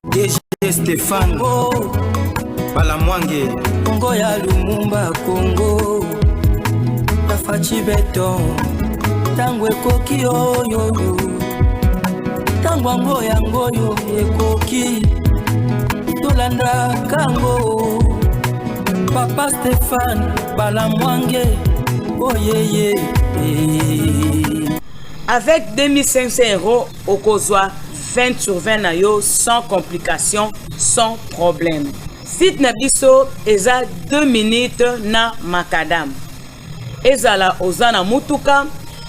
DG Stéphane Balamwange Congo ya Lumumba Congo Tafachi Beton Tangwe koki oyo Tangwango yangoyo ekoki Tolanda kango Papa Stéphane Balamwange Oh yeah. Avec 2500 € au Kozwa 20 sur 20 na yo sans complication, sans problème. Site Nabiso eza 2 minutes na Makadam. Ezala ozana mutuka,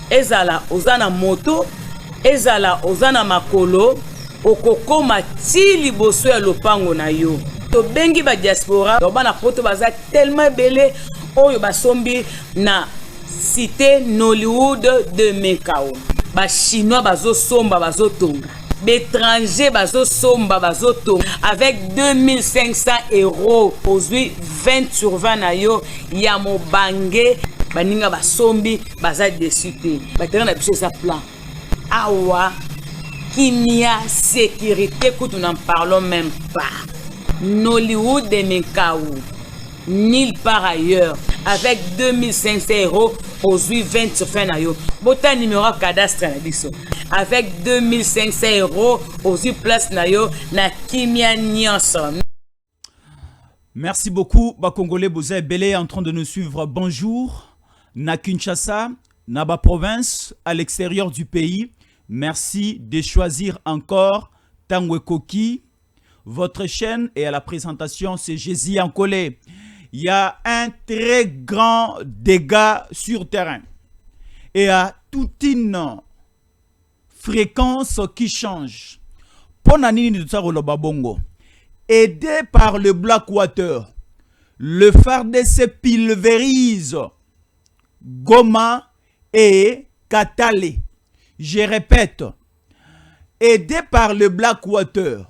ezala ozana moto, ezala ozana makolo, okoko mati liboso ya lopango na yo. To bengi ba diaspora, to bana poto baza tellement belé oyo basombi na cité Nollywood de Mekao. Ba chinois bazo somba bazo tonga. L'étranger bazo somba bazo tonga avec 2500 € aujourd'hui 20 sur 20 na yo ya mobange baninga basombi baza dessus te. Ba terrain na biso ça plan. Awa kimia sécurité que nous n'en parlons même pas. Nollywood de Mekao. Nulle part ailleurs avec 2500 € aujourd'hui 20 sur 20 na yo. Bota numéro cadastre na biso. Avec 2500 € aujourd'hui place na yo na kimia nyonso. Merci beaucoup ba Congolais Boza Belé en train de nous suivre. Bonjour na Kinshasa, na ba province à l'extérieur du pays. Merci de choisir encore Tangwe Koki. Votre chaîne et à la présentation c'est Jésus Ankolé. Il y a un très grand dégât sur terrain. Et à toute une fréquence qui change. Ponanini de Tsaroloba Bongo. Aidé par le Blackwater, le FARDC pulvérise Goma et Katale. Je répète. Aidé par le Blackwater,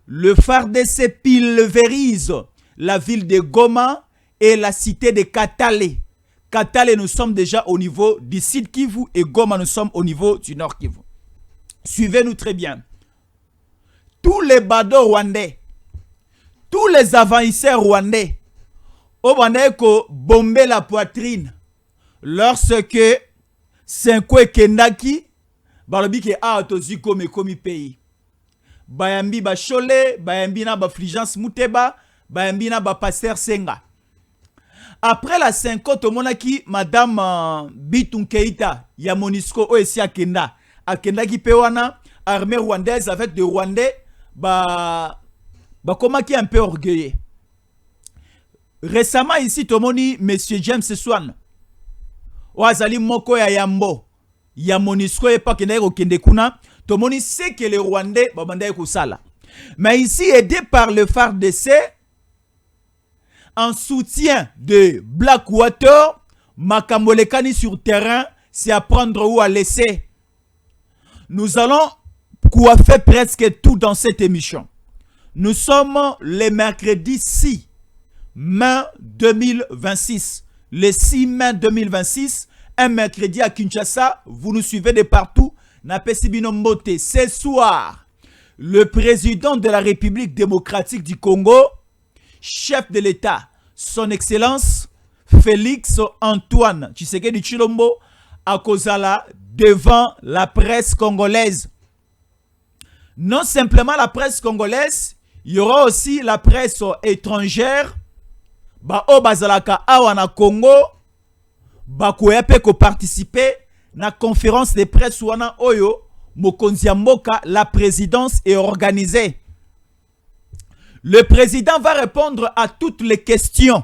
le FARDC pulvérise la ville de Goma et la cité de Katale. Katale, nous sommes déjà au niveau du sud Kivu et Goma, nous sommes au niveau du nord Kivu. Suivez-nous très bien. Tous les badauds rwandais, tous les envahisseurs rwandais, au Rwandais bomber la poitrine lorsque Senko Kendaki, balobi ke a atozi comme pays. Bayambi ba Chole, bayambi na ba Fulgence Muteba, bayambi na ba Pasteur Senga. Après la 50, monaki Madame Bitung Keita, ya Monisco Oesi Akenda. Akenda ki pewana, armée rwandaise avec des Rwandais, comment qui est un peu orgueilleux. Récemment ici, tomoni Monsieur James Swan. Oazali moko ya Yambo. Ya Monisco et pas kenda kende kuna. Tomoni sait que les Rwandais babanda kusala. Mais ici, aidé par le FARDC, en soutien de Blackwater, Makambolekani sur terrain, c'est à prendre ou à laisser. Nous allons coiffer presque tout dans cette émission. Nous sommes le mercredi 6 mai 2026. Le 6 mai 2026, un mercredi à Kinshasa, vous nous suivez de partout. Napesibino Mbote. Ce soir, le président de la République démocratique du Congo, chef de l'État, son Excellence Félix Antoine Tshisekedi Tshilombo, à Kozala devant la presse congolaise. Non simplement la presse congolaise, il y aura aussi la presse étrangère. Ba o bazalaka awana Congo, ba koyape ko participer na conférence de presse wana oyo mokonzi mboka la présidence est organisée. Le président va répondre à toutes les questions.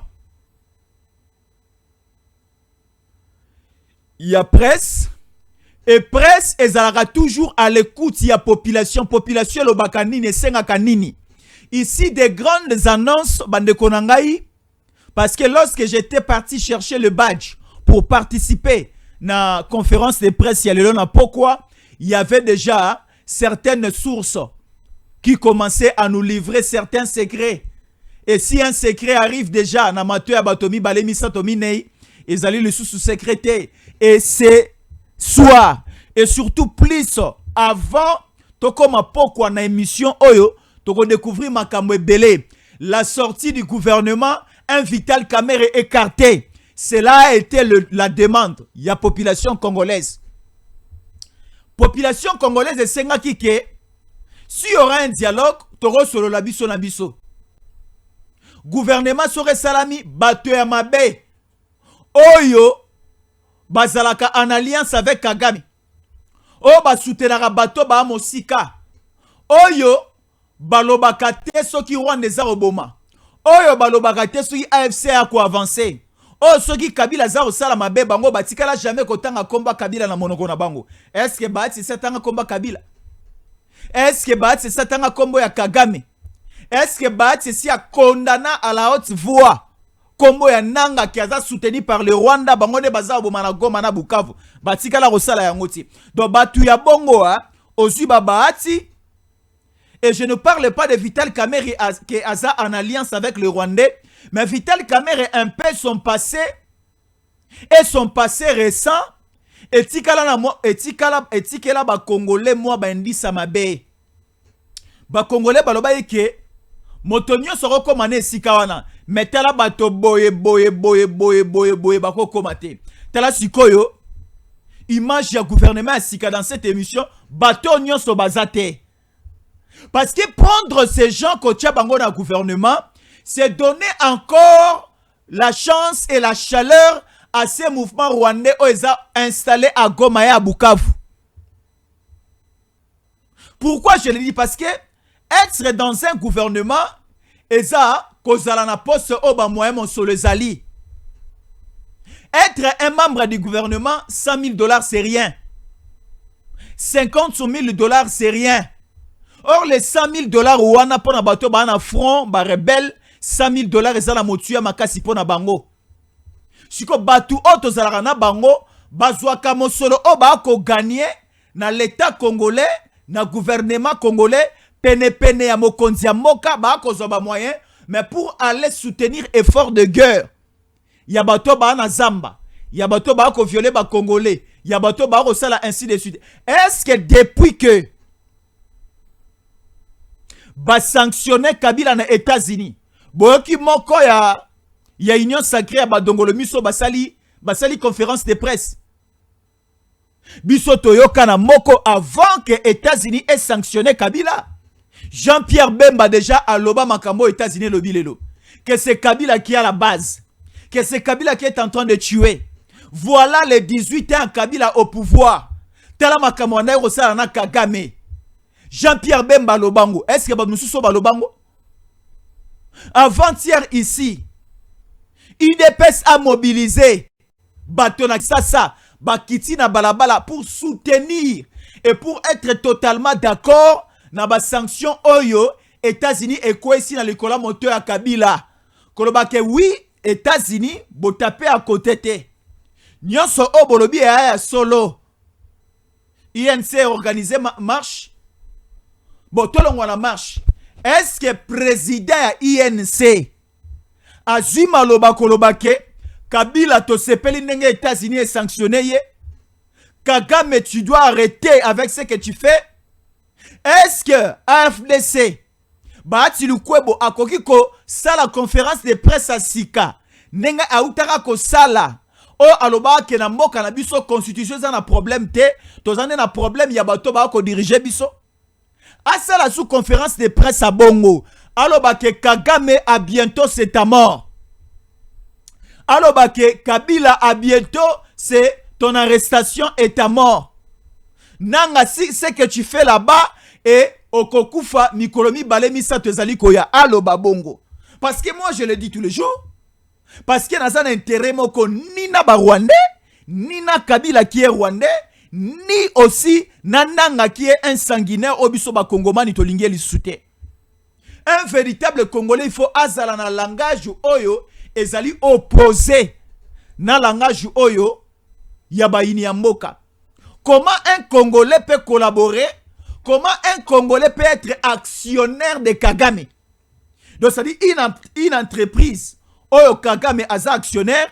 Il y a presse. Et presse, ezalaka toujours à l'écoute. Il y a population. Population, le bakanini, senga kanini. Ici, des grandes annonces, bande konangai. Parce que lorsque j'étais parti chercher le badge pour participer à la conférence de presse, pourquoi il y avait déjà certaines sources qui commençaient à nous livrer certains secrets. Et si un secret arrive déjà, Namato Abatomi, Balemi Satomi Nei, ils allaient le sous-secréter. Et c'est soir, et surtout plus avant, to comme pourquoi na émission Oyo, toko découvrir makambo ebele. La sortie du gouvernement, un Vital Kamerhe écarté. Cela a été la demande. Il y a population congolaise. Population congolaise de Senga Kike. Si y aura un dialogue, toro solo la biso na biso. Gouvernement serait salami, bato ya mabe. Oyo, bazalaka en alliance avec Kagame. Oyo basoutenaka bato ba mosika. Oyo, balobaka te soki Rwanda eza oboma. Oyo balobaka te soki AFC a ko avancer. Oyo soki Kabila za osala mabe bango batikala jamais kotanga komba Kabila na monoko na bango. Est-ce que baati setanga komba Kabila? Est-ce que baati setanga kombo ya Kagame? Est-ce que baati si a condamné à la haute voix kombo ya nanga qui a soutenu par le Rwanda bango ne baza oboma na Goma na Bukavu. Batikala kosala yango ti. Donc batu ya bongo a ozui baati. Et je ne parle pas de Vital Kamerhe qui est en alliance avec le Rwandais, mais Vital Kamerhe un peu son passé et son passé récent. Et tikala ba Congolais moi ba indisa mabe. Ba Congolais ba loba yeke motonyo soro komane sikawana. Mais tala bato boye ba ko komate. Tala sikoyo image ya gouvernement sika dans cette émission bato nyonso bazate. Parce que prendre ces gens qui ont bango dans le gouvernement, c'est donner encore la chance et la chaleur à ces mouvements rwandais où ils ont installé à Goma et à Bukavu. Pourquoi je le dis? Parce que être dans un gouvernement, ils ont kozala na poste au bas moyen sur les alliés. Être un membre du gouvernement, $100,000 c'est rien. 50,000 $, c'est rien. Or, les $100,000 ou wana pona bato ba na front, ba rebelle, $100,000 ezala motuya makasi pona bango. Siko batu oto zalaka na bango, bazwaka mosolo o ba ko gagner na l'état congolais, na gouvernement congolais, pene ya mokonzi ya moka ba ko zoba moyen, mais pour aller soutenir effort de guerre. Ya bato ba na zamba, ya bato ba ko violer ba congolais, ya bato ba ko sala ainsi de suite. Est-ce que depuis que ba sanctionner Kabila na États-Unis. Boyoki moko ya Union Sacrée ya badongolo miso basali conférence de presse. Biso toyoka na moko avant que États-Unis ait sanctionné Kabila. Jean-Pierre Bemba déjà à loba makambo États-Unis lobilelo. Que c'est Kabila qui est à la base. Que c'est Kabila qui est en train de tuer. Voilà les 18 ans Kabila au pouvoir. Tala makambo na rosala na Kagame. Jean-Pierre Bemba Lobango. Est-ce que Bamususo Balobango? Avant-hier ici, IDPS a mobilisé Batona Sasa, Bakiti na Balabala pour soutenir et pour être totalement d'accord na ba sanction Oyo, États-Unis et quoi ici dans l'école moteur à Kabila. Kolobake oui, États-Unis, botape à côté te. Nyonso o bolobi ya solo. INC a organisé marche. Bon, tout le monde la marche. Est-ce que le président INC a Zuma Loba Kolobake, Kabila to sepeli nenge États-Unis est sanctionné? Kagame, tu dois arrêter avec ce que tu fais. Est-ce que AFDC, Bahati Lukwebo akokiko sala conférence de presse à Sika, nenga autara ko sala. O aloba ke na mboka na biso constitution za na problème te, tozane na problème ya bato ba ko diriger biso. À la sous-conférence de presse à Bongo. Aloba ke Kagame à bientôt c'est ta mort. Aloba ke Kabila à bientôt c'est ton arrestation et ta mort. Nanga si ce que tu fais là-bas et okokufa mikolomi balemi sa tezali koya aloba Bongo. Parce que moi je le dis tous les jours. Parce que n'a un intérêt moko ni na ba Rwandais, ni na Kabila qui est Rwandais. Ni aussi Nandanga qui est un sanguinaire obisoba Congomani tolingue li soute. Un véritable Congolais, il faut azala na langage oyo ezali opposé na langage oyo yabaini ya mboka. Comment un Congolais peut collaborer? Comment un Congolais peut être actionnaire de Kagame? Donc ça dit une entreprise oyo Kagame aza actionnaire,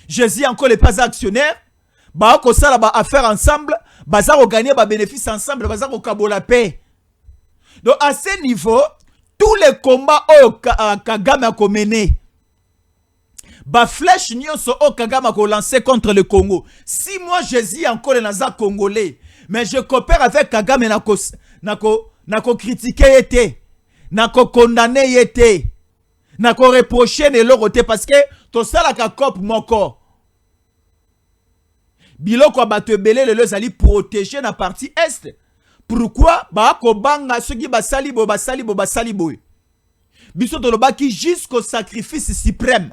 Jésus encore n'est pas actionnaire. Ba ko sala ba affaire ensemble, baza ko gagner ba bénéfice ensemble, baza ko kabola paix. Donc à ce niveau, tous les combats Kagame a mené, ba flèche nyonso Kagame a lancé contre le Congo. Si moi je dis encore les nazas congolais, mais je coopère avec Kagame nako critiquer été, nako condamner été, nako reprocher ne l'autre parce que to sala ka cop moko. Biloko bato belé le zali protéger na partie est. Pourquoi ba ko banga soki basali bo biso toloba ki jusqu'au sacrifice suprême.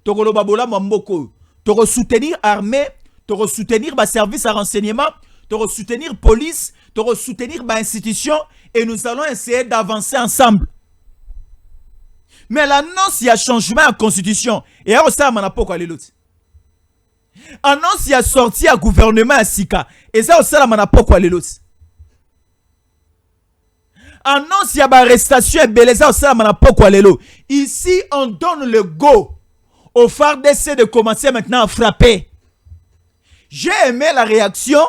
Tokoloba bola mamboko, toko soutenir armée, toko soutenir ba service à renseignement, toko soutenir police, toko soutenir ba institution et nous allons essayer d'avancer ensemble. Mais l'annonce il y a changement à constitution et à ça manapoko aller l'autre. Annonce il y a sorti à gouvernement à Sika et ça aussi la manapoko aller l'autre. Annonce il y a arrestation et beleza aussi la manapoko aller l'autre. Ici on donne le go au FARDC de commencer maintenant à frapper. J'ai aimé la réaction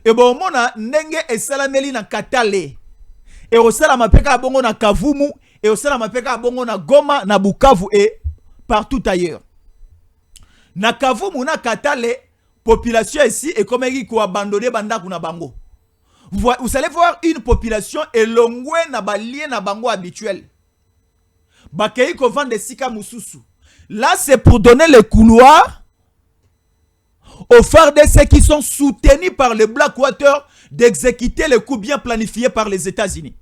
et bon mona nenge et salameli na Katale et au salama peka bongo na Kavumu et au salama peka bongo na Goma na Bukavu et partout ailleurs. Na Kavumu na Katale, population ici est comme qui ko abandonné banda kuna bango. Vous allez voir une population elongwe na balie na bango habituel. Bakei ko vendre sika mususu. Là c'est pour donner le couloir aux FARDC qui sont soutenus par le Blackwater d'exécuter les coups bien planifiés par les États-Unis.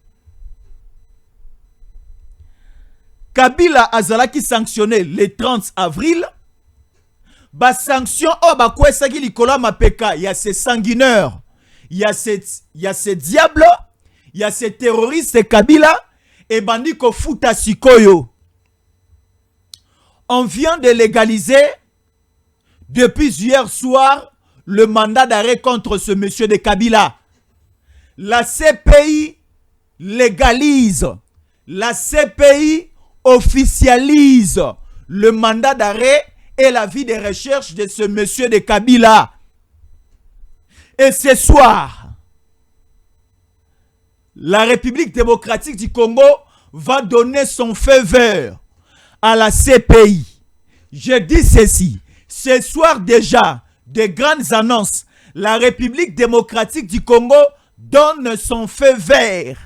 Kabila Azalaki sanctionné le 30 avril. Ba sanction ba kwesaki likola mapeka, il y a ces sanguineurs, il y a ces diables, il y a ces terroristes Kabila et bandi ko futa sikoyo. On vient de légaliser depuis hier soir le mandat d'arrêt contre ce monsieur de Kabila. La CPI légalise, la CPI officialise le mandat d'arrêt et la vie de recherche de ce monsieur de Kabila. Et ce soir, la République démocratique du Congo va donner son feu vert à la CPI. Je dis ceci, ce soir déjà, de grandes annonces, la République démocratique du Congo donne son feu vert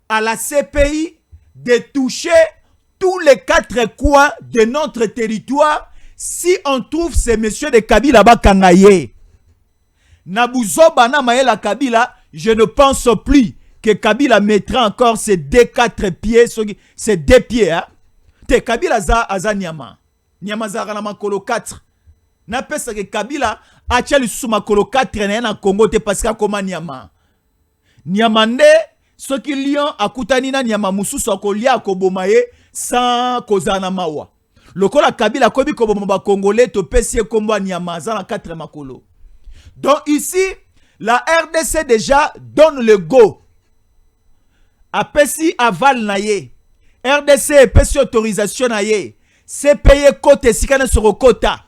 à la CPI de toucher tous les 4 coins de notre territoire si on trouve ces messieurs de Kabila Bakangaye. Nabuzoba na Maëla Kabila, je ne pense plus que Kabila mettra encore ses 4 pieds, ses 2 pieds. Hein? Te Kabila za Nyama. Nyama za na makolo 4. Na pesa que Kabila a tchali sous makolo 4 na Congo te parce que koma Nyama. Nyama nde soki lion akutani na Nyama mususu akolia akobomaye sans kozana mawa. Lokola Kabila kobi koboma ba Congolais to pesi kombo Nyama za na 4 makolo. Donc ici la RDC déjà donne le go. Apesi aval na ye. RDC pesi autorisation na ye. C'est payé côté sikana sur quota.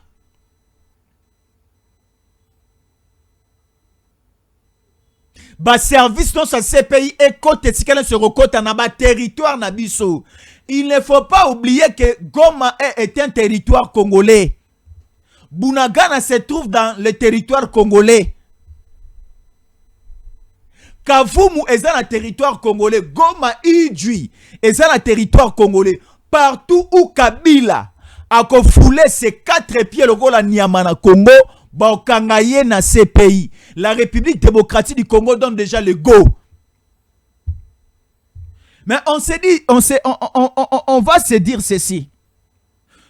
Ba service non sa CPI et côté sikana sur quota na ba territoire na biso. Il ne faut pas oublier que Goma est un territoire congolais. Bunagana se trouve dans le territoire congolais. Kavumu est dans le territoire congolais. Goma Idjui est dans le territoire congolais. Partout où Kabila a foulé ses 4 pieds le gola Niamana Congo, Baokangaye na ces pays. La République démocratique du Congo donne déjà le go. Mais on s'est dit, on va se dire ceci.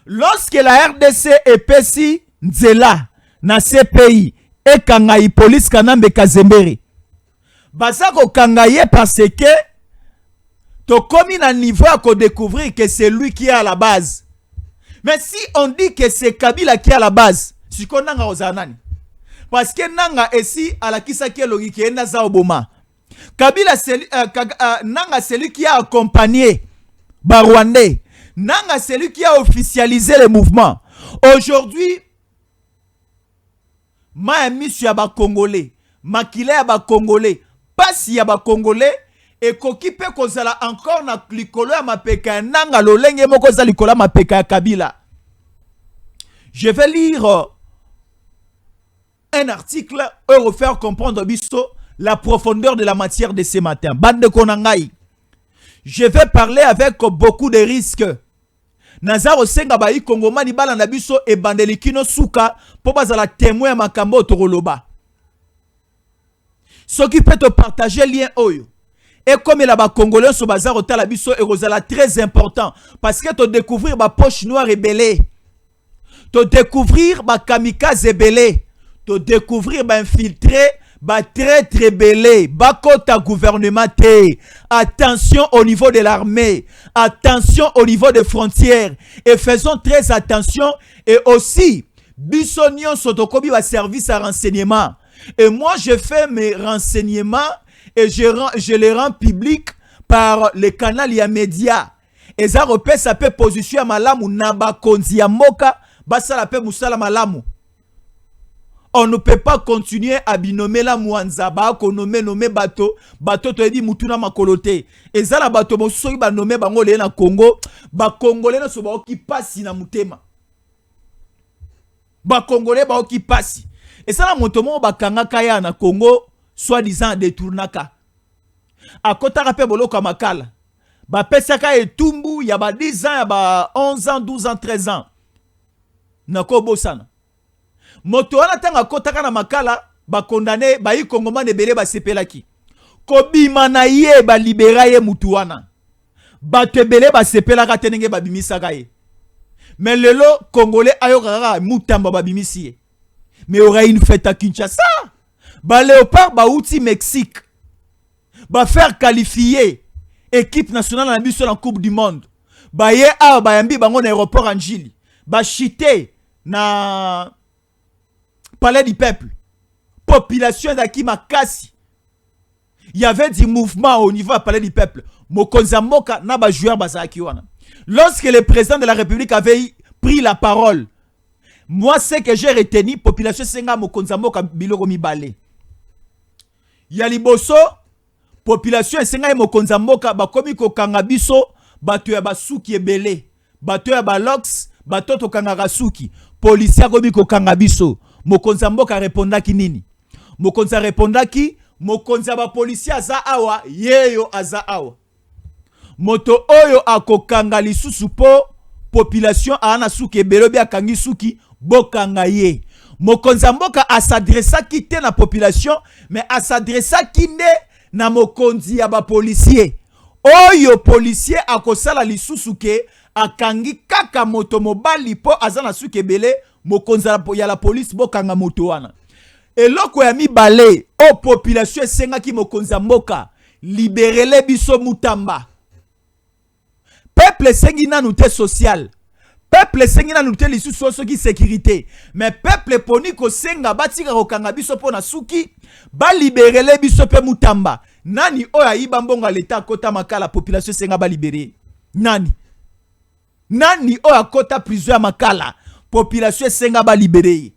Lorsque la RDC est pesi nzela na ces pays et Kangayi police Kanambe Kazembere, Basako Kangaye parce que to komi na niveau à découvrir que c'est lui qui est à la base. Mais si on dit que c'est Kabila qui est à la base, c'est qu'on a ozanani. Parce que nanga ici à la kisa qui est logique et naza oboma. Kabila c'est nanga celui qui a accompagné Barwandais. Nanga celui qui a officialisé le mouvement. Aujourd'hui, ma émission yaba Congolais, makile yaba Congolais, passe yaba Congolais et koki pe kozala encore na likolo ya mapeka nanga lolenge moko za likolo ya mapeka ya Kabila. Je vais lire un article pour faire comprendre biso la profondeur de la matière de ce matin. Bande konangai. Je vais parler avec beaucoup de risques. Nazaro senga ba ikongomani bala na biso e bandelikino suka po bazala témoin ya makambo toroloba. Ce qui peut te partager lien oyo. Et comme il a ba congolais so bazar otala biso e rozala très important parce que te découvrir ba poche noire et belé. Te découvrir ba kamikaze belé. Te découvrir ba infiltré ba très très belé. Ba kota gouvernement te. Attention au niveau de l'armée. Attention au niveau des frontières. Et faisons très attention. Et aussi, bisognon sotokobi ba service à renseignement. Et moi, je fais mes renseignements et je les rends publics par le canal ya média. Et ça repère ça peut position à malamu naba konzi ya moka basala pe musala malamu. On ne peut pas continuer à binommer la mouanzaba, qu'on nomme bateau, bateau te dit mutuna makolote. Et ça la bateau mosoki ba nommé bango le na Congo, ba congolais na so ba ki passe na mutema. Ba congolais ba ki passe. Et ça la motomo ba kanga kaya na Congo, soi-disant détournaka. A kota rapé boloko makala. Ba pesaka etumbu ya ba 10 ans, ya ba 11 ans, 12 ans, 13 ans. Nako bosana. Moto wana tanga kotaka na makala ba condamné ba yi kongomane ebele ba sepelaki. Kobima na ye ba libéra ye mutu wana. Ba tebele ba sepelaka tenenge ba bimisaka ye. Mais lelo congolais ayokaka mutamba ba bimisi ye. Mais aura une fête à Kinshasa. Ba Léopard ba outi Mexique. Ba faire qualifier équipe nationale na biso na Coupe du Monde. Ba ye a ba yambi bango na aéroport Anjili. Ba chité na Palais du Peuple. Population d'Aki Makasi. Il y avait du mouvement au niveau du Palais du Peuple. Mokonza Moka na ba joueur bazaki wana. Lorsque le président de la République avait pris la parole, moi, ce que j'ai retenu, population senga Mokonza Moka biloko mibale. Yali boso, population senga Mokonza Moka bakomi ko kangabiso, bato ya basuki ebele, bato ya balox, bato to kangaka suki, policier komi ko kangabiso. Mokonza Mboka répondaki nini? Mokonza répondaki, Mokonza ba policier aza awa, yeyo aza awa. Moto oyo akokanga lisusu po population ana suki ebele bi akangi suki bokanga ye. Mokonza Mboka s'adressa ki te na population, mais s'adressa ki ne na mokonzi ya ba policier. Oyo policier akosala lisusu ke akangi kaka moto mobali po azana suki ebele. Mokonza ya la police bokanga moto wana. Eloko ya mibale o population esenga ki Mokonza Mboka libérele biso mutamba. Peuple sengi nanu te social. Peuple sengi nanu te lisusu soki sécurité. Mais peuple poni ko senga batika ko kanga biso pona suki ba libérele biso pe mutamba. Nani oya iba mbonga leta kota makala population senga ba libérer. Nani oya kota prison makala. Population senga ba libéré.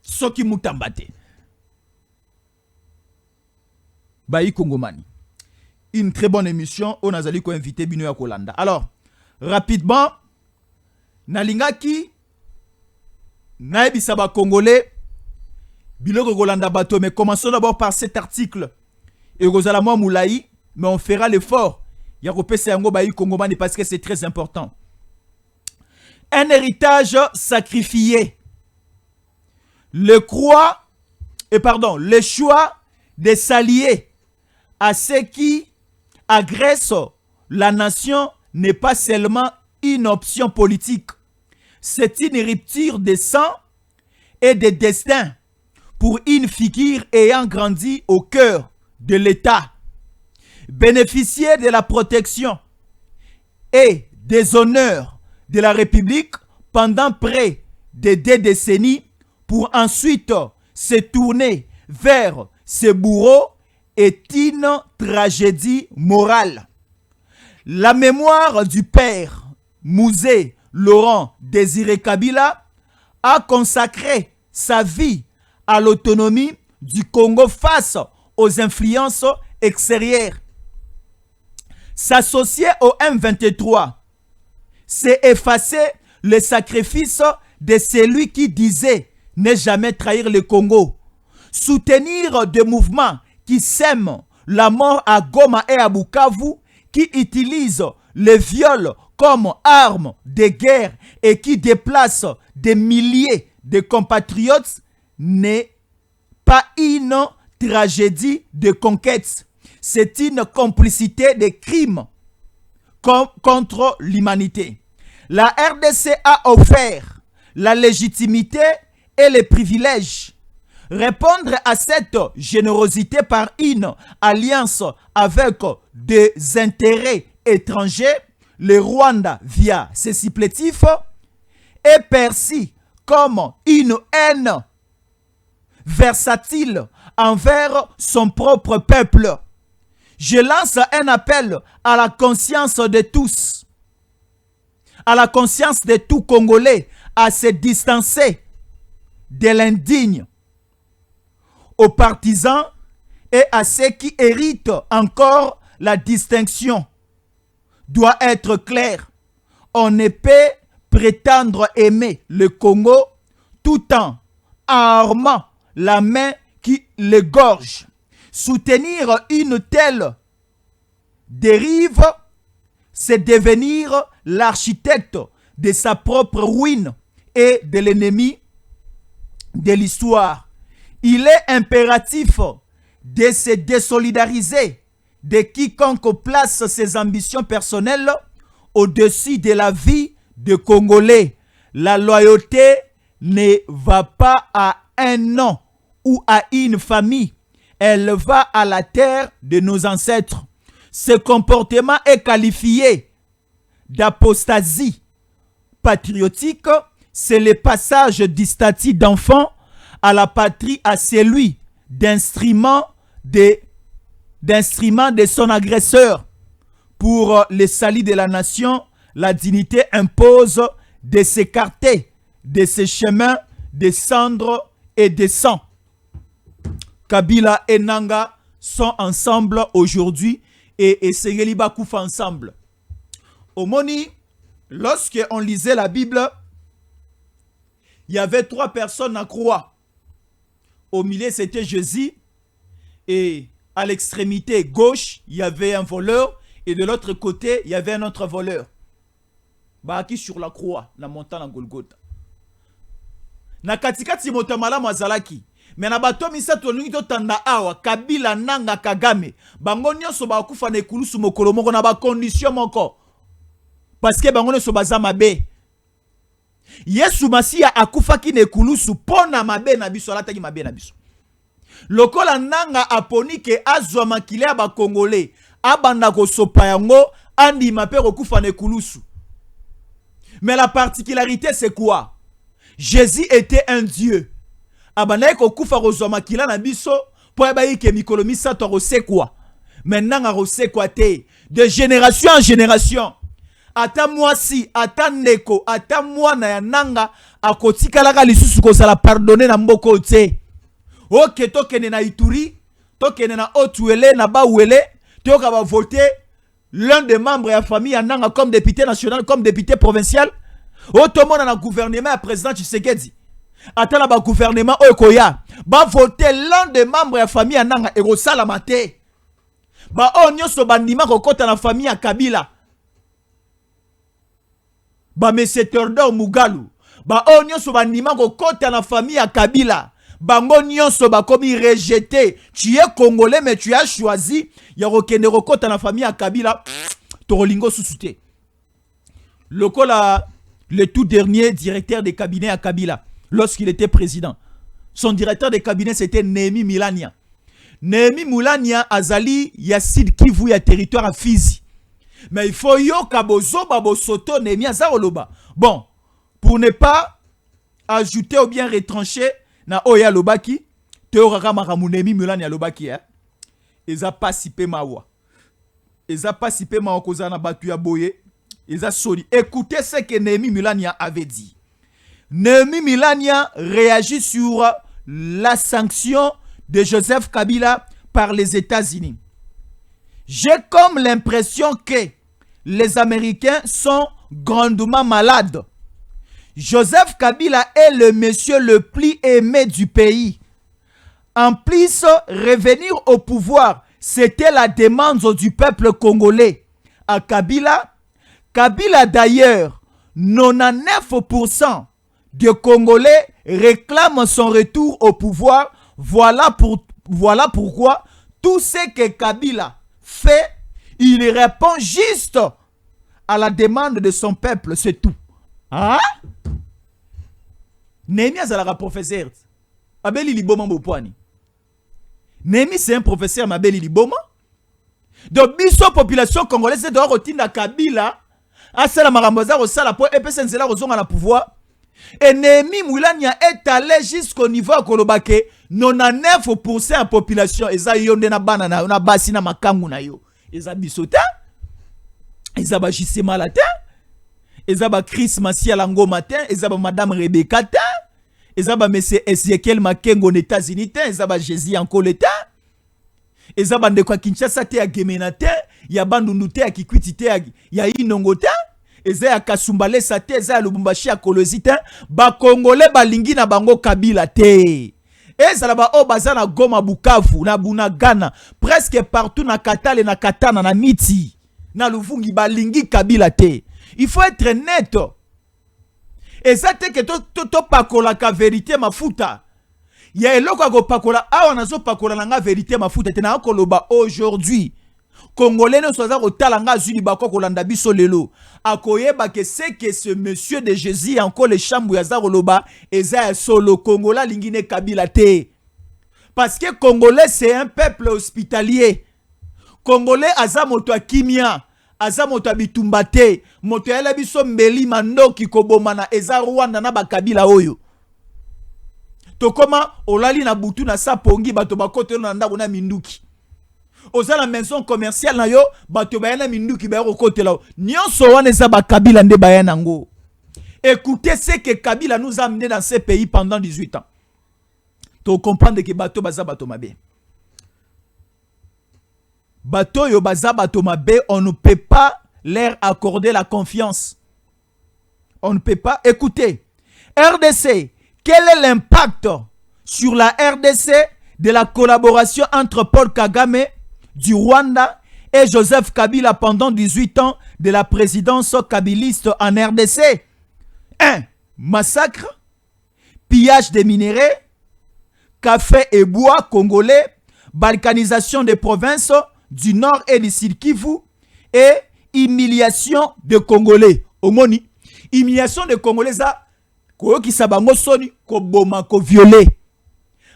Soki mutambate. Bayi Kongomani. Une très bonne émission. On a invité Bino ya Kolanda. Alors, rapidement, Nalingaki, Naebisa ba Congolais, Biloko Kolanda bato. Mais commençons d'abord par cet article. Et Rosalamwa Moulaï, mais on fera l'effort. Yakope Seyango Bayi Kongomani parce que c'est très important. Un héritage sacrifié. Le choix de s'allier à ceux qui agressent la nation n'est pas seulement une option politique. C'est une rupture de sang et de destin pour une figure ayant grandi au cœur de l'État. Bénéficier de la protection et des honneurs de la République pendant près de 2 décennies pour ensuite se tourner vers ses bourreaux est une tragédie morale. La mémoire du père Mouzé Laurent Désiré Kabila a consacré sa vie à l'autonomie du Congo face aux influences extérieure. S'associer au M23, c'est effacer le sacrifice de celui qui disait ne jamais trahir le Congo. Soutenir des mouvements qui sèment la mort à Goma et à Bukavu, qui utilisent le viol comme arme de guerre et qui déplacent des milliers de compatriotes n'est pas une tragédie de conquête. C'est une complicité de crimes contre l'humanité. La RDC a offert la légitimité et les privilèges. Répondre à cette générosité par une alliance avec des intérêts étrangers, le Rwanda via ses supplétifs, est perçu comme une haine versatile envers son propre peuple. Je lance un appel à la conscience de tous, à la conscience de tout Congolais, à se distancer de l'indigne, aux partisans et à ceux qui héritent encore la distinction. Doit être clair, on ne peut prétendre aimer le Congo tout en armant la main qui l'égorge. Soutenir une telle dérive, c'est devenir l'architecte de sa propre ruine et de l'ennemi de l'histoire. Il est impératif de se désolidariser de quiconque place ses ambitions personnelles au-dessus de la vie des Congolais. La loyauté ne va pas à un nom ou à une famille. Elle va à la terre de nos ancêtres. Ce comportement est qualifié d'apostasie patriotique. C'est le passage du statut d'enfant à la patrie à celui d'instrument de son agresseur. Pour le salut de la nation, la dignité impose de s'écarter de ces chemins de cendres et de sang. Kabila et Nanga sont ensemble aujourd'hui et Segeli Bakoufa ensemble. Au Moni, lorsque on lisait la Bible, il y avait 3 personnes à croix. Au milieu, c'était Jésus. Et à l'extrémité gauche, il y avait un voleur. Et de l'autre côté, il y avait un autre voleur. Baki sur la croix, la montagne à Golgotha. Na katikati motamala mazalaki. Mais na bato misato lingi to tanda awa Kabila Nanga Kagame. Bango nyonso ba kufa na ekulusu mokolo moko na ba condition moko. Parce que bango nyonso baza mabe. Yesu Masiya akufaki na ekulusu pona mabe na biso alataki mabe na biso. Lokola Nanga aponi ke azwa makile ya ba Congolais abanda kosopa yango andima pe kokufa na ekulusu. Mais la particularité c'est quoi? Jésus était un Dieu. Abanaye kokufa kozwa makila na biso po ebayi ke mikolo misato kosekwa. Maintenant kosekwa te de génération en génération. Ata mwasi, ata ndeko, ata mwana ya Nanga akotikalaka lisusu kozala pardonner na mboko te. Ok, tokene na Ituri, tokene na Otuele, na Bauele, toka ba voter l'un des membres de la famille ya Nanga comme député national, comme député provincial. Otomona na gouvernement ya président Tshisekedi. Atala ba gouvernement okoya ba voter l'un des membres de la famille ya Nanga eko sala mate. Ba onyoso bandima kokota na famille ya Kabila. Ba Monsieur Theodore Mugalu. Ba onyoso bandima kokota na famille ya Kabila. Bango nyonso ba komi rejeté. Tu es congolais mais tu as choisi ya kokende kokota na famille ya Kabila. Torolingo susute. Lokola le tout dernier directeur de cabinet à Kabila, lorsqu'il était président. Son directeur de cabinet, c'était Néhémie Milania. Néhémie Milania azali Yassid Kivu ya territoire à Fizi. Mais il faut yo kabozo babosoto Néhémie azaroloba. Bon, pour ne pas ajouter ou bien retrancher na oya lobaki, teoraka maramu Néhémie Milania lobaki hein. Eza pas sipé mawa. Eza pas sipé mawa kozana batu ya boye. Écoutez ce que Néhémie Milania avait dit. Néhémie Milania réagit sur la sanction de Joseph Kabila par les États-Unis. j'ai comme l'impression que les Américains sont grandement malades. Joseph Kabila est le monsieur le plus aimé du pays. En plus, revenir au pouvoir, c'était la demande du peuple congolais. À Kabila d'ailleurs, 99% des Congolais réclament son retour au pouvoir. Voilà pourquoi tout ce que Kabila fait, il répond juste à la demande de son peuple, c'est tout. Hein? Némi azalaka professeur. Abeli liboma bopwani. Némi c'est un professeur mabeli liboma. Donc biso population congolaise doit retinda Kabila asala maramboza ko sala po EPC nzela ko zonga na pouvoir. Et Némi Moulania est allé jusqu'au niveau à Kolobake. 99% de la population eza yonde na bana na basi na makangu na yo. Eza bisota. Eza ba Jisema la terre. Eza ba Chris Masia Lango matin, eza ba Madame Rebecca ta, eza ba Monsieur Ezekiel Makengo aux États-Unis ta, eza ba Jésus en Coleta, eza ba ndeko Kinshasa te ya Gemena te, ya bandundu te ya Kikwiti te ya Inongo ta, eza ya Kasumbale sa te, eza ya Lubumbashi ya Kolozi te, ba Congolais balingi na bango Kabila te. Eza ba o baza na Goma Bukavu, na Bunagana, presque partout na Katale na Katana na Miti, na Luvungi balingi Kabila te. Il faut être net. Et ça te que to pakola ka vérité mafuta. Ya eloko ko pakola awa nazo pakola nga vérité mafuta tena koloba aujourd'hui. Congolais ne soza ko talanga zuni bako kolanda biso lelo. Akoyeba que c'est que ce monsieur de Jésus encore le chambu ya zakoloba eza solo Congolais lingine Kabila te. Parce que Congolais c'est un peuple hospitalier. Congolais aza moto kimia. Aza moto abitumbate moto yala biso mbeli mandoki kobomana eza Rwanda na bakabila oyo to koma olali na butu na sapongi bato bakote na ndako na minduki oza la maison commerciale na yo bato bayana minduki ba kote la nyonso wana eza bakabila nde bayana ngo. Écoutez ce que Kabila nous a amené dans ce pays pendant 18 ans. To comprendre que bato baza bato mabe. Bato yo baza bato mabe, on ne peut pas leur accorder la confiance. On ne peut pas. Écoutez, RDC, quel est l'impact sur la RDC de la collaboration entre Paul Kagame du Rwanda et Joseph Kabila pendant 18 ans de la présidence kabiliste en RDC? 1. Massacre, pillage des minéraux, café et bois congolais, balkanisation des provinces du Nord et du Sud Kivu et humiliation de Congolais. Omoni, humiliation de Congolais, ça, qui sabango soni, ko boma, ko violé.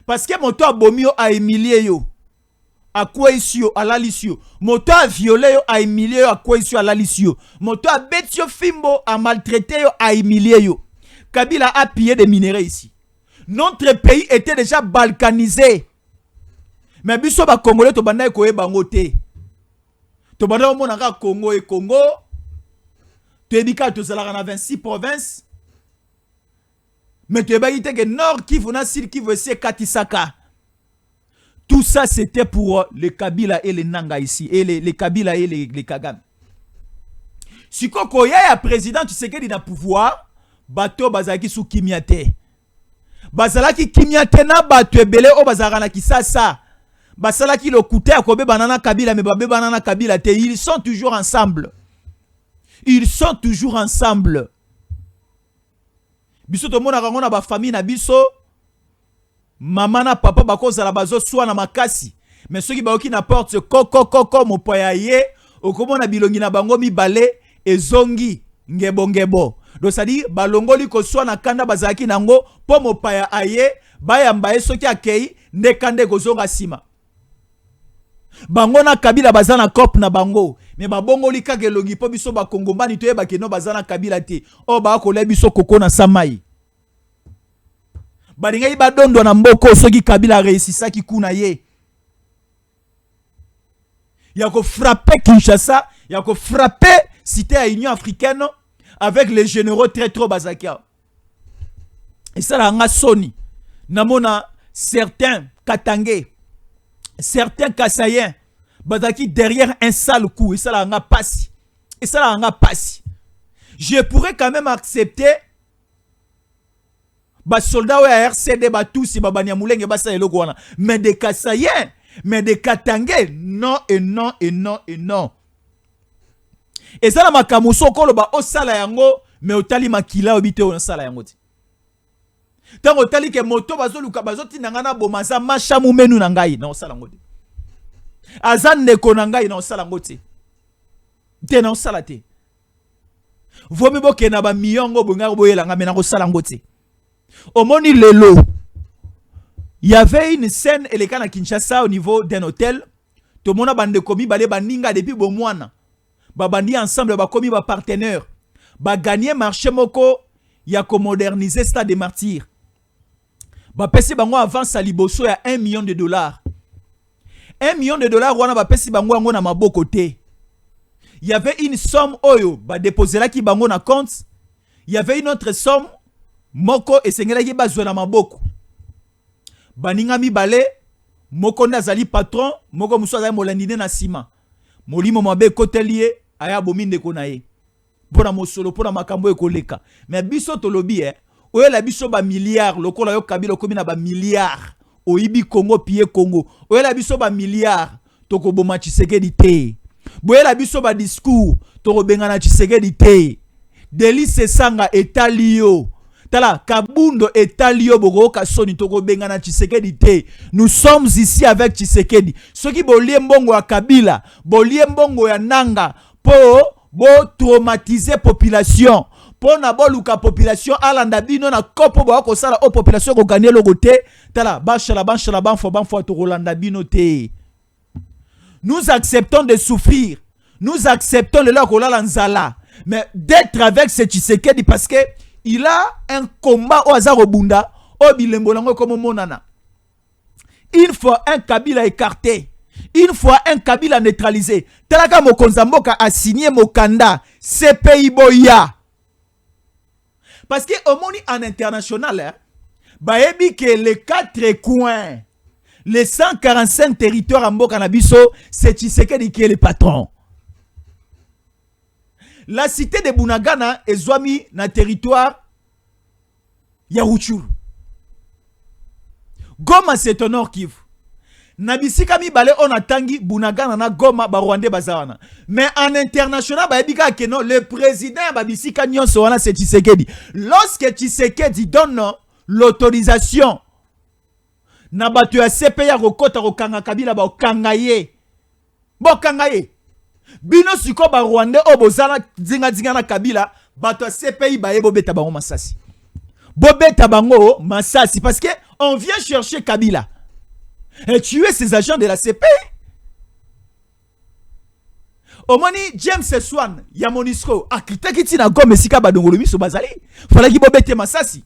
Parce que mon toit bomio a humilié yo. A quoi ici yo, a lalisio. Mon toit a violé yo, a humilié yo, a quoi ici yo, a lalisio. Mon toit a bête yo fimbo, a maltraité yo, a humilié yo. Kabila a pillé des minéraux ici. Notre pays était déjà balkanisé. Mais biso ba Congolais to banda ko ebango te. To banda mo na Congo et Congo. To ebika to zala na 26 provinces. Mais tu ebaki te que Nord Kivu na Sud Kivu c'est Katisaka. Tout ça c'était pour les Kabila et les Nanga ici et les Kabila et les Kagame. Si koko ya président tu sais que il a pouvoir bato bazaki sou kimiate. Bazalaki kimiate na bato ebele o bazara na kisasa. Basala ki le koute à kobe banana Kabila mais babe banana Kabila te, ils sont toujours ensemble. Ils sont toujours ensemble. Biso to mona ngona ba famille na biso mama na papa bakoza la bazo soa na makasi mais ceux qui ba oki na porte koko mopoya ye okomona bilongi na bango mibale ezongi ngebo. Donc ça dit balongoli ko soa na kanda bazaki nango po mopaya aye bayamba soki akei ndekande kozonga sima. Bango na Kabila bazana kop na bango mais babongo lika ke longi po biso ba kongomani to yeba ke no bazana Kabila te o ba ko le biso koko na samai balinga ba dondo na mboko soki Kabila réussissa ki kuna ye ya ko frapper Kinshasa ya ko frapper cité à Union africaine avec les généraux très trop bazakia et ça la nga soni namona certains Katangé, certains Kassaïens, Badaki derrière un sale coup. Et ça l'a passé. Et ça l'a passé. Je pourrais quand même accepter. Bah soldats ouais RCD bah tous si babania moulenge bah ça eloko wana. Mais des Kassaïens, mais des Katangais, non et non et non et non. Et ça la makamuso kolo ba o sala yango mais otali makila obite on sala yango ti. Tant otali ke moto bazo luka bazo tinanga na bomaza macha mumenu na ngai na osala yango ti. Azan neko na ngai na osala yango ti. Te na osala te. Vomi boke na ba miyongo bonga boyela nga mena ko sala yango ti. Au Moni Lelo, il y avait une scène et les cas à Kinshasa au niveau d'un hôtel. Tout le monde a bandé commis, balé baninga depuis bon mois. Babandi ensemble, ba commis ba partenaire. Ba gagné marché moko, il y a qu'à moderniser Stade des Martyrs. Ba pesi bango avance à Liboso, il y a $1 million. $1 million, wana ba pesi bango ango na maboko te. Il y avait une somme oyo, ba déposer là qui bango na compte. Il y avait une autre somme. Moko esengela ye bazwa na maboko. Baninga mibale, moko nazali patron, moko muso azali molandine na sima. Molimo mabe kotelie aya bominde konaye. Pona mosolo pona makambo ekoleka. Mais biso tolobi oyo la biso ba milliard lokola yo kabila komi na ba milliard. Oyibi Congo pied Congo. Oyo la biso ba milliard toko boma Tshisekedi te. Boye la biso ba discours toko benga na Tshisekedi te. Delice sanga etalio. Tala, Kabundo et Talio Bogo Kasoni Toko Bengana Tshisekedi te. Nous sommes ici avec Tshisekedi. Ceux qui bolient mbongo ya Kabila, bolient mbongo ya Nanga, bo traumatiser population. Po na boluka population alanda bino na kopo bo ko sala o population ko gagner logo te. Tala, bashala banfo to Rolanda bino te. Nous acceptons de souffrir. Nous acceptons le la nzala. Mais d'être avec ce Tshisekedi parce que il a un combat au hasard au Bunda, au Bilembolango comme Monana. Une fois un Kabila écarté, une fois un Kabila neutralisé, Talaka Mokonzamboka a signé Mokanda, CPI Boya. Parce que au monde en international, baebi que les 4 coins, les 145 territoires en Mboka Nabiso, c'est Tshisekedi qui est le patron. La cité de Bunagana est Zwami na territoire Yarouchur. Goma c'est au nord Kivu. Nabisika mi bale on atangi Bunagana na Goma ba Rwanda bazawana. Mais en international ba ebika que non le président babisika nyonso wana c'est Tshisekedi. Lorsque Tshisekedi donne l'autorisation na batu ya CPI ya kokota kokanga Kabila ba okangaye. Bo kangaye. Bino siko ba Rwanda obozana zinga na Kabila bato a CPI ba yebo beta bango masasi. Bobeta bango masasi parce que on vient chercher Kabila et tuer ses agents de la CPI. Omoni James Swan ya Monisco akitaki na Goma sika badongolo miso bazali. Fala ki bobete masasi.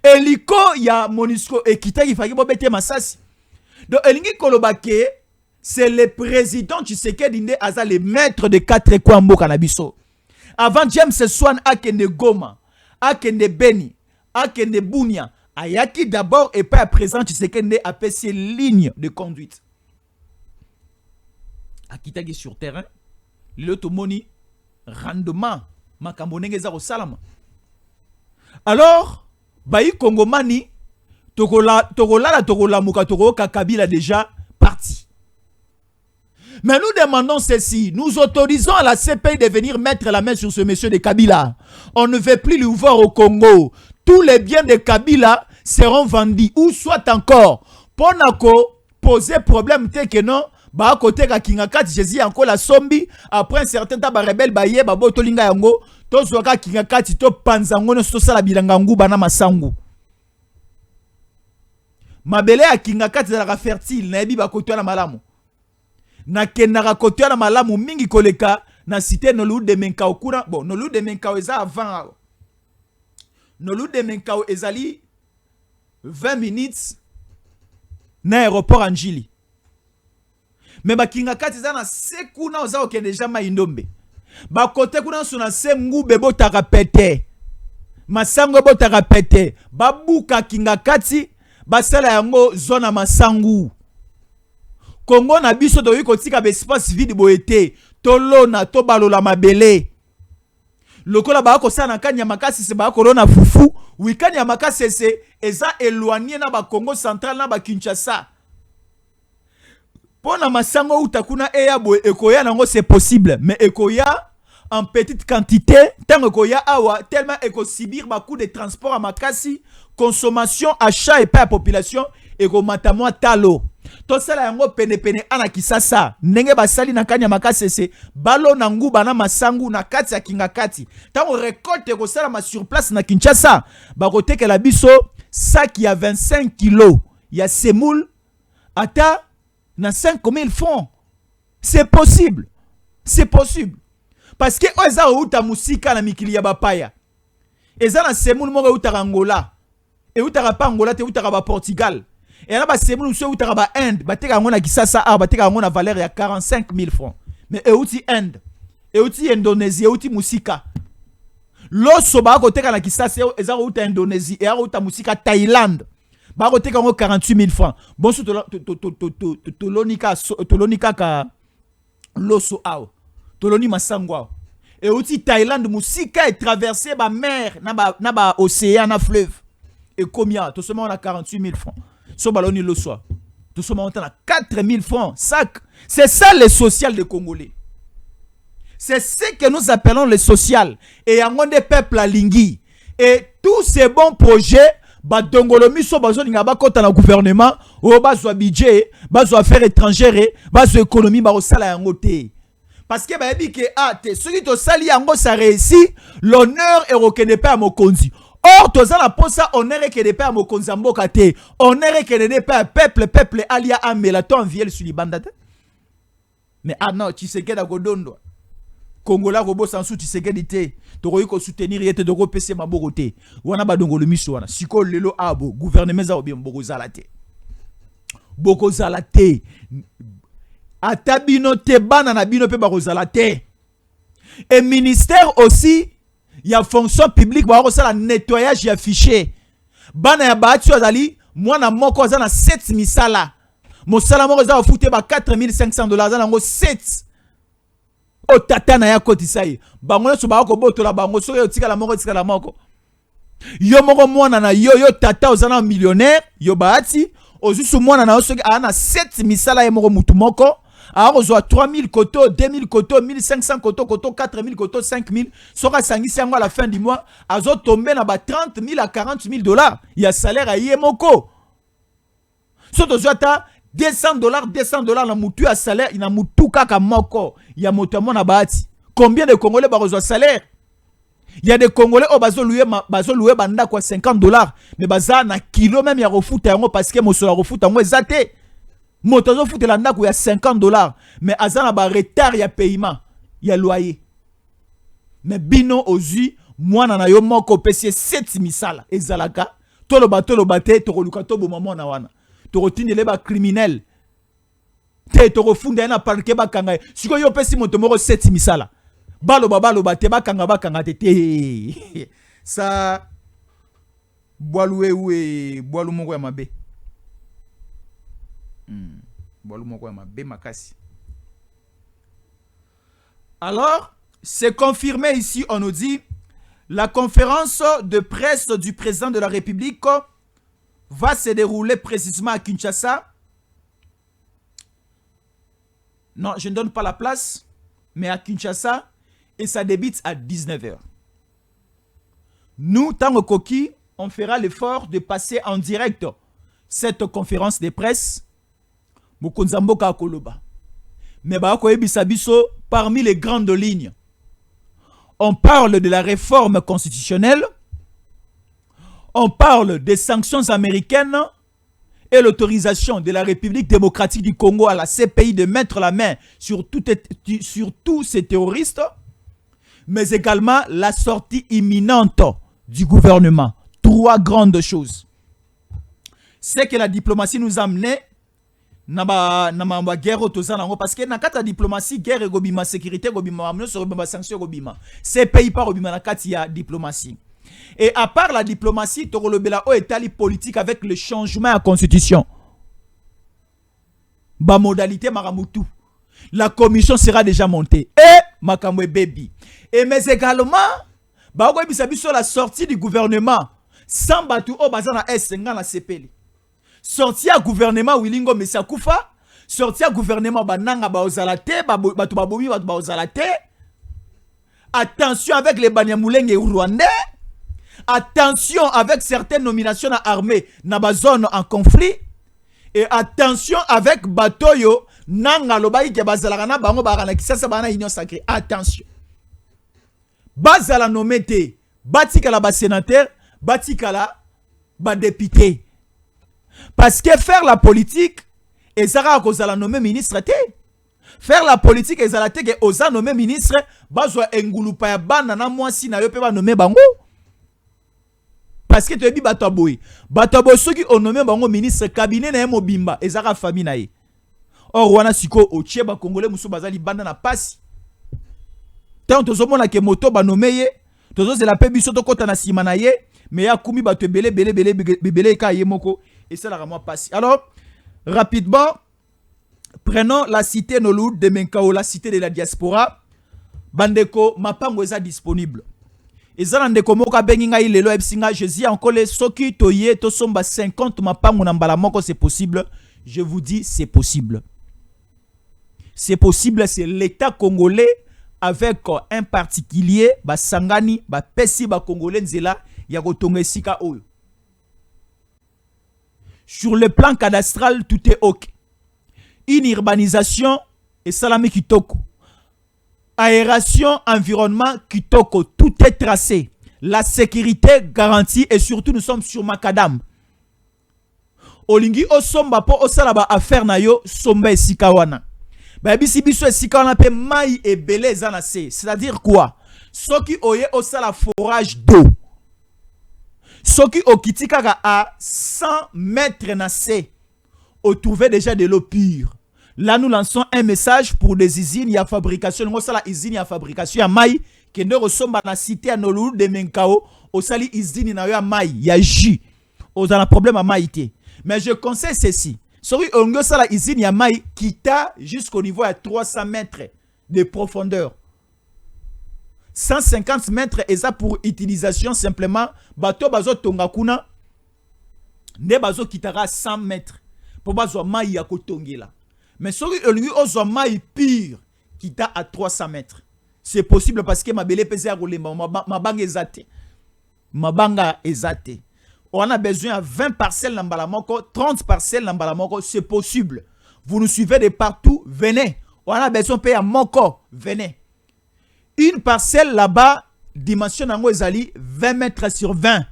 Eliko ya Monisco ekitaki faki bobete masasi. Donc elingi kolobake c'est le président Tshisekedi Nde aza le maître de 4 coins mboka na biso. Avant James Swan akende Goma, akende Beni, akende Bunia, ayaki d'abord et pas à présent Tshisekedi Nde a fait ses lignes de conduite. Akitaki sur terrain, l'automoni rendement makambo ndenge za salama. Alors, bayi Kongomani tokola muka tokoka Kabila déjà parti. Mais nous demandons ceci. Nous autorisons à la CPI de venir mettre la main sur ce monsieur de Kabila. On ne veut plus lui voir au Congo. Tous les biens de Kabila seront vendus. Ou soit encore, pour poser problème, que non, bah côté ka Kingakati, Jésus encore la sombi. Après un certain temps, bah rebelle baye, bah botolinga yango, to zwaka Kingakati, to panzango, no sala bilangangu, bana masangu. Mabele a Kingakati la fertile, na ebi ba côté na malamu. Na kenara kote na malamu mingi koleka na cité Nolou de Menkao kuna bon Nolou de Menkao eza avant Nolou de Menkao ezali 20 minutes na aéroport Anjili mais bakinga kati za na sekuna oza okende jama indombe ba kote kuna sona sengu bebo tarapete masango bo tarapete babuka kinga kati basala yango zona masangu Congo na biso to yiko tika be espace vide boete tolona to balola mabele lokola ba ko sana kanya makasi se ba korona fufu wikanya makasi se eza éloigné na ba Congo central na ba Kinshasa pona masango utakuna eya boye ekoya nango c'est possible mais ekoya en petite quantité tant ekoya awa tellement eko subir ba coût de transport à makasi consommation achat et pas population eko matamwa talo to sala yango pene pene ana kisasa ndenge basali na kanya makasi se balo na nguba na masangu na kati ya kingakati tango récolte ko sala ma sur place na Kinshasa ba koteke la biso sac ya 25 kg ya semoule ata na 5000 francs c'est possible parce que oza outa musika na mikili ya bapaya eza na semoule moko outa Angola et outa pa Angola te outa ba Portugal. Et là, c'est nous sommes au Inde, bateka ngona kisasa a bateka ngona valeur ya 45 000 francs. Mais et outi Inde, et outi Indonésie, et outi musika. Loso ba ko teka na kisasa eza outa Indonésie et outa musika Thaïlande. Ba ko teka ngo 48 000 francs. Bon so tolonika ka loso ao. Toloni masangwa. Et outi Thaïlande musika est traversé ba mer na ba océan na fleuve. Et combien? Tout seulement on a 48 000 francs. So baloni le soir. Tout ce montant à 4 000 francs sac. C'est ça le social des Congolais. C'est ce que nous appelons le social. Et il y a des peuples à Lingui. Et tous ces bons projets, badongolomi so bazo linga ba kota na gouvernement, o bazo budget, bazo affaires étrangères, bazo économie ba osala yango te. Parce que ba yebi ke te celui to sali yango ça réussit, l'honneur est reconnu pas à Mokonzi. Or, tous la posa, on est que des pères mokonzambo kate, on est que des pères peuple alia amelaton viel sur les bandes. Mais ah non, tu sais que da godondo. Congola robo sansu tu sais que dité, to ko soutenir yete de repese maborote. Wana badongo le miso wana. Siko lelo abo, gouvernement za obi mboko zalate. Boko zalate. Atabino te bana na bino pe bako zalate. Et ministère aussi il y a fonction publique ba ko sala nettoyage ya fichier bana ya baatu azali mwana moko za na 7 misala mosala moko za ofute ba $4500 za nango 7 o tata na ya kotisai bango so ba ko botola bango so yo tikala moko yo moko mwana na yo tata ozana millionnaire yo baati ozusu mwana na so ana 7 misala ya moko mutu moko. Alors, on a 3000 koto, 2000 koto, 1500 koto, 4000 koto, 5000. Sora sangisi à la fin du mois, azo tombé na ba 30 000 à 40 000 $. Il y a salaire à yemoko. Soto zota $200 na mutu à salaire, il na mutu kaka moko. Il y a motamon na baati. Combien de Congolais ba reçoit salaire? Il y a des Congolais au bazo loué banda quoi $50, mais baza na kilo même ya refuta yango parce que mo so la refuta yango ezate. Motozo foute la ndako ya $50, mais azana ba retard ya paiement, ya loyer. Mais bino ozu mwana na yo moko pesi 7 misala ezalaka tolo bate to koluka to bomama na wana. To rotindele ba criminel. Te to refunda na parquet ba kanga. Siko yo pesi moto moko 7 misala. Balo te ba kanga te. Ça boalu moko ya mabe. Alors, c'est confirmé ici, on nous dit, la conférence de presse du président de la République va se dérouler précisément à Kinshasa. Non, je ne donne pas la place, mais à Kinshasa, et ça débute à 19 h. Nous, Tango Koki, on fera l'effort de passer en direct cette conférence de presse. Mokonzamboka Koloba. Mais parmi les grandes lignes, on parle de la réforme constitutionnelle, on parle des sanctions américaines et l'autorisation de la République démocratique du Congo à la CPI de mettre la main sur tous ces terroristes, mais également la sortie imminente du gouvernement. 3 grandes choses. C'est que la diplomatie nous a amené na guerre parce que na kata diplomatie guerre gobima sécurité gobima amno sur ba sanction gobima ces pays par gobima na kati ya diplomatie. Et à part la diplomatie torolobela o etali politique avec le changement à constitution ba modalité maramutu. La commission sera déjà montée. Et makamwe baby. Et mais également ba ko bisabi sur la sortie du gouvernement sans batu o bazana S5 na CPL. Sortie à gouvernement Wilingo Messa Kufa, sortie à gouvernement bananga ba ozalate, batu babomi batu ba ozalate. Attention avec les Banyamulenge rwandais. Attention avec certaines nominations à l'armée dans la zone en conflit. Et attention avec Batoyo, Nanga Lobaï qui bazalana bango barana qui ça bana union sacrée. Attention. Bazala nomete, batikala ba sénateur, batikala ba député. Parce que faire la politique, et ça a causé la nommer ministre. Faire la politique, et ça a été osa nommer ministre, bazwa engulupa ya banana mwasi na yo pe ba nommer bango. Parce que tu as dit Bataboui. Bataboui, ceux qui ont nommé bango ministre cabinet na mobimba, et ça a famille na ye. Or, wana siko o tcheba congolais musu bazali banda na pasi. Tant to zomona ke moto ba nommé ye, to zo la pebiso to kota na sima na ye, mais ya kumi ba te belé ka ye moko et ça la ramo pasi. Alors, rapidement, prenons la cité Noloud de Menkao, la cité de la diaspora. Bandeko mapango eza disponible. Ezala ndeko moka bengi ngai lelo ebsinga Jésus encore les soki toye to somba 50 mapango na mbala moko c'est possible. Je vous dis c'est possible. C'est possible, c'est l'État congolais avec un particulier ba sangani ba pesi ba congolais nzela ya kotonga sika oyo. Sur le plan cadastral tout est OK. Une urbanisation et salami kitoko. Aération, environnement, kitoko, tout est tracé. La sécurité garantie et surtout nous sommes sur Macadam. Olingi osomba po osalaba affaire na yo somba esikawana. Ba bisi biso esikawana pe mai et belé zanase. C'est-à-dire quoi? Soki oye osala forage d'eau. Soki okitikaka à 100 mètres na se. O trouver déjà de l'eau pure. Là, nous lançons un message pour des usines, il y a fabrication. Nous avons la usine, il y a fabrication. Il y a maï, qui nous ressemble à la cité à Noloud de Menkao. Au sali usine, il y a maï, il y a jus. On a un problème à maïté. Mais je conseille ceci. Sorry, on a la usine, il y a maï qui t'a jusqu'au niveau à 300 mètres de profondeur. 150 mètres, et ça pour utilisation simplement. Bateau bazo tongakuna. Ne bazo kitara 100 mètres. Pour bazo maï à kotongela. Mais si lui a maï pire qui t'a à 300 mètres, c'est possible parce que ma belle pèse à rouler, ma banga est zate. Ma banga est zate. On a besoin de 20 parcelles dans Balamoko, 30 parcelles dans Balamoko, c'est possible. Vous nous suivez de partout, venez. On a besoin de payer à Moko, venez. Une parcelle là-bas, dimension d'ango ezali 20 mètres sur 20.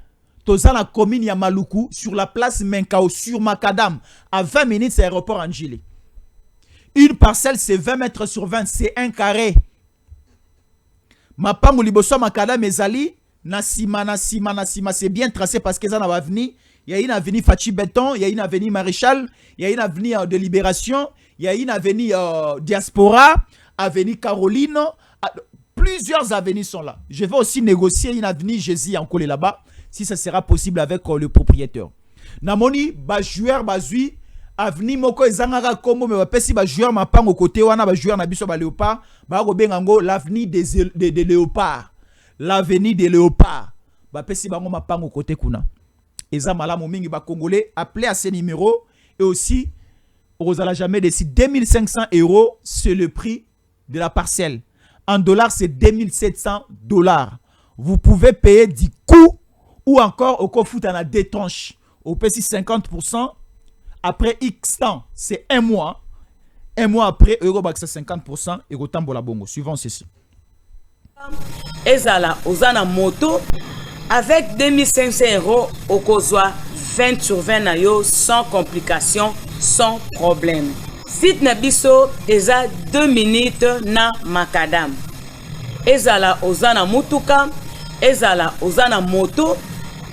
Toza la commune Yamaluku, sur la place Menkao, sur Macadam, à 20 minutes, c'est l'aéroport Angélé. Une parcelle, c'est 20 mètres sur 20, c'est un carré. Ma pango liboso Macadam ezali, nasima, c'est bien tracé parce que ça n'a venu. Il y a une avenue Fachi Béton, il y a une avenue Maréchal, il y a une avenue de Libération, il y a une avenue Diaspora, avenue Caroline. Plusieurs avenues sont là. Je vais aussi négocier une avenue Jésus en collé là-bas, si ça sera possible avec le propriétaire. Namoni, ba joueur, bazui, avenue moko ezangaka kombo me bapesi ba joueur mapango côté wana ba joueur na biso ba léopard ba ko bengango l'avenue des léopards, l'avenue des léopards bapesi bango mapango côté kuna eza malamu mingi ba congolais appelez à ce numéro. Et aussi aux ala jamais de 2500 €, c'est le prix de la parcelle. En dollars c'est 2700 $. Vous pouvez payer du coup ou encore au coffre à la détranche au PC 50%. Après X temps, c'est un mois. Un mois après, Eurobax 50% et Rotambola Bongo. Suivant ceci. Ezala, Ozana Moto, avec 2500 € au Kozwa 20 sur 20 nayo, sans complications, sans problème. Site Nabiso, Eza 2 minutes na Macadam. Ezala, Ozana Mutuka, Ezala, Ozana Moto,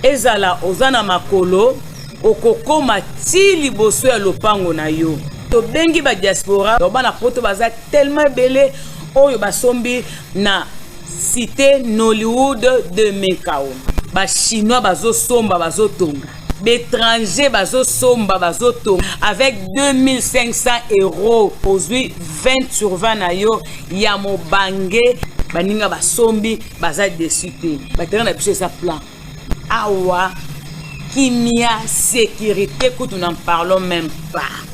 Ezala, Ozana Makolo. Okoko mati liboso ya lopango na yo. To bengi ba diaspora, to bana poto baza tellement belé oyo basombi na cité Nollywood de Menkao. Ba chinois bazo somba bazo tonga. L'étranger bazo somba bazo to avec 2500 euros aujourd'hui 20 sur 20 na yo ya mobange baninga basombi baza dessus te batera na biso sa plan awa kimia sécurité que nous n'en parlons même pas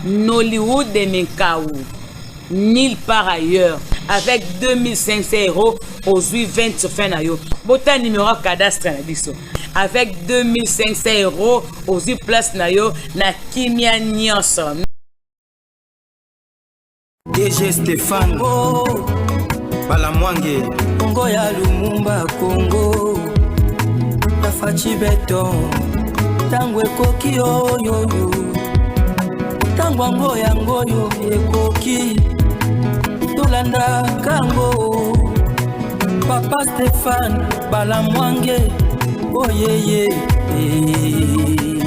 Nollywood de Mekaou nulle part ailleurs avec 2500 euros aujourd'hui 20 sur 20 na yo bota numéro cadastre na biso avec 2500 euros aujourd'hui place na yo na kimia nyonso DG Stéphane Balamwange Congo ya Lumumba Congo Tafachi Beton Tangwe koki oyo Tangwango yango yo ekoki Tolanda kango Papa Stéphane Balamwange Oh yeah yeah